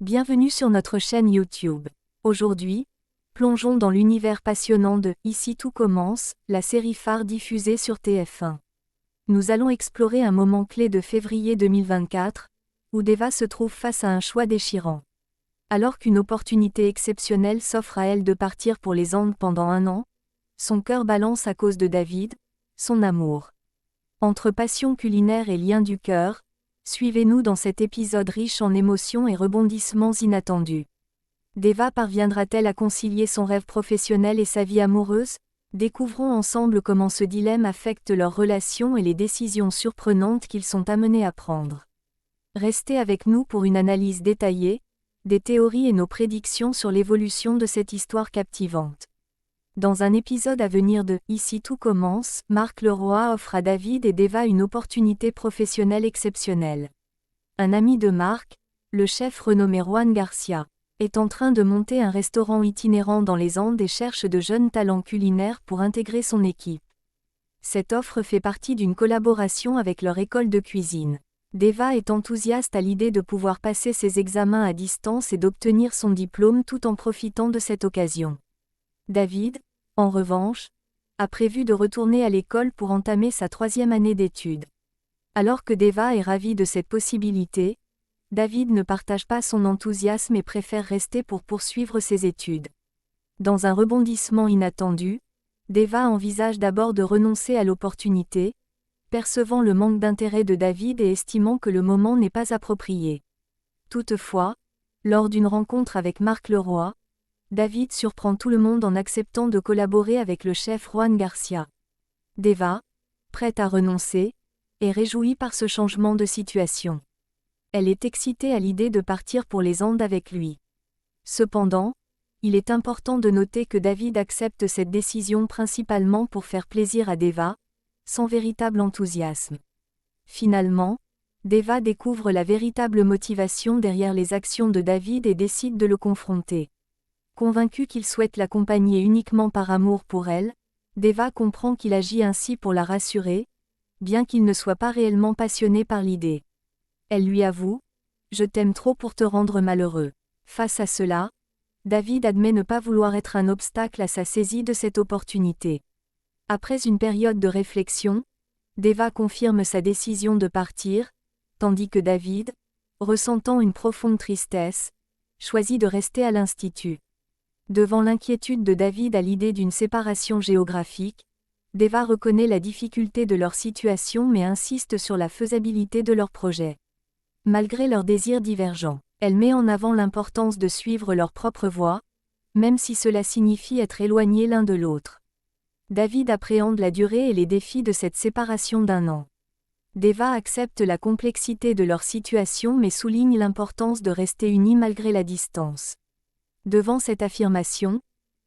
Bienvenue sur notre chaîne YouTube. Aujourd'hui, plongeons dans l'univers passionnant de « Ici tout commence », la série phare diffusée sur TF1. Nous allons explorer un moment clé de février 2024, où Deva se trouve face à un choix déchirant. Alors qu'une opportunité exceptionnelle s'offre à elle de partir pour les Andes pendant 1 an, son cœur balance à cause de David, son amour. Entre passion culinaire et lien du cœur, suivez-nous dans cet épisode riche en émotions et rebondissements inattendus. Deva parviendra-t-elle à concilier son rêve professionnel et sa vie amoureuse? Découvrons ensemble comment ce dilemme affecte leur relation et les décisions surprenantes qu'ils sont amenés à prendre. Restez avec nous pour une analyse détaillée, des théories et nos prédictions sur l'évolution de cette histoire captivante. Dans un épisode à venir de « Ici tout commence », Marc Leroy offre à David et Deva une opportunité professionnelle exceptionnelle. Un ami de Marc, le chef renommé Juan Garcia, est en train de monter un restaurant itinérant dans les Andes et cherche de jeunes talents culinaires pour intégrer son équipe. Cette offre fait partie d'une collaboration avec leur école de cuisine. Deva est enthousiaste à l'idée de pouvoir passer ses examens à distance et d'obtenir son diplôme tout en profitant de cette occasion. David, en revanche, a prévu de retourner à l'école pour entamer sa 3e année d'études. Alors que Deva est ravi de cette possibilité, David ne partage pas son enthousiasme et préfère rester pour poursuivre ses études. Dans un rebondissement inattendu, Deva envisage d'abord de renoncer à l'opportunité, percevant le manque d'intérêt de David et estimant que le moment n'est pas approprié. Toutefois, lors d'une rencontre avec Marc Leroy, David surprend tout le monde en acceptant de collaborer avec le chef Juan Garcia. Deva, prête à renoncer, est réjouie par ce changement de situation. Elle est excitée à l'idée de partir pour les Andes avec lui. Cependant, il est important de noter que David accepte cette décision principalement pour faire plaisir à Deva, sans véritable enthousiasme. Finalement, Deva découvre la véritable motivation derrière les actions de David et décide de le confronter. Convaincu qu'il souhaite l'accompagner uniquement par amour pour elle, Deva comprend qu'il agit ainsi pour la rassurer, bien qu'il ne soit pas réellement passionné par l'idée. Elle lui avoue « Je t'aime trop pour te rendre malheureux ». Face à cela, David admet ne pas vouloir être un obstacle à sa saisie de cette opportunité. Après une période de réflexion, Deva confirme sa décision de partir, tandis que David, ressentant une profonde tristesse, choisit de rester à l'institut. Devant l'inquiétude de David à l'idée d'une séparation géographique, Deva reconnaît la difficulté de leur situation mais insiste sur la faisabilité de leur projet. Malgré leurs désirs divergents, elle met en avant l'importance de suivre leur propre voie, même si cela signifie être éloignés l'un de l'autre. David appréhende la durée et les défis de cette séparation d'1 an. Deva accepte la complexité de leur situation mais souligne l'importance de rester unis malgré la distance. Devant cette affirmation,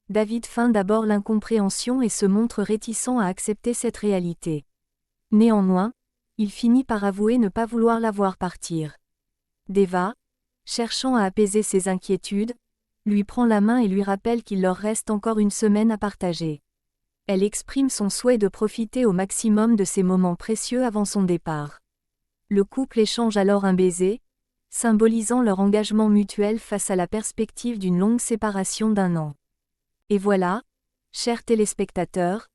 David feint d'abord l'incompréhension et se montre réticent à accepter cette réalité. Néanmoins, il finit par avouer ne pas vouloir la voir partir. Deva, cherchant à apaiser ses inquiétudes, lui prend la main et lui rappelle qu'il leur reste encore 1 semaine à partager. Elle exprime son souhait de profiter au maximum de ces moments précieux avant son départ. Le couple échange alors un baiser, symbolisant leur engagement mutuel face à la perspective d'une longue séparation d'1 an. Et voilà, chers téléspectateurs,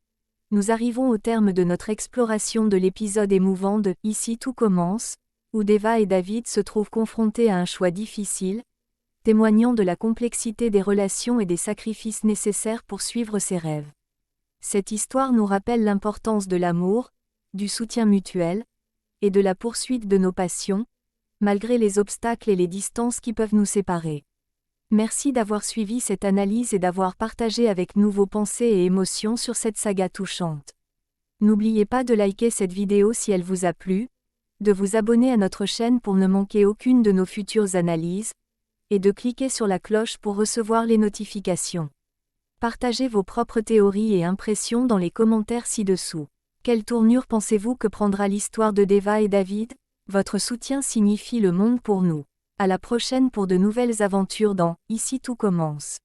nous arrivons au terme de notre exploration de l'épisode émouvant de « Ici tout commence », où Deva et David se trouvent confrontés à un choix difficile, témoignant de la complexité des relations et des sacrifices nécessaires pour suivre ses rêves. Cette histoire nous rappelle l'importance de l'amour, du soutien mutuel, et de la poursuite de nos passions, malgré les obstacles et les distances qui peuvent nous séparer. Merci d'avoir suivi cette analyse et d'avoir partagé avec nous vos pensées et émotions sur cette saga touchante. N'oubliez pas de liker cette vidéo si elle vous a plu, de vous abonner à notre chaîne pour ne manquer aucune de nos futures analyses, et de cliquer sur la cloche pour recevoir les notifications. Partagez vos propres théories et impressions dans les commentaires ci-dessous. Quelle tournure pensez-vous que prendra l'histoire de Deva et David? Votre soutien signifie le monde pour nous. À la prochaine pour de nouvelles aventures dans « Ici tout commence ».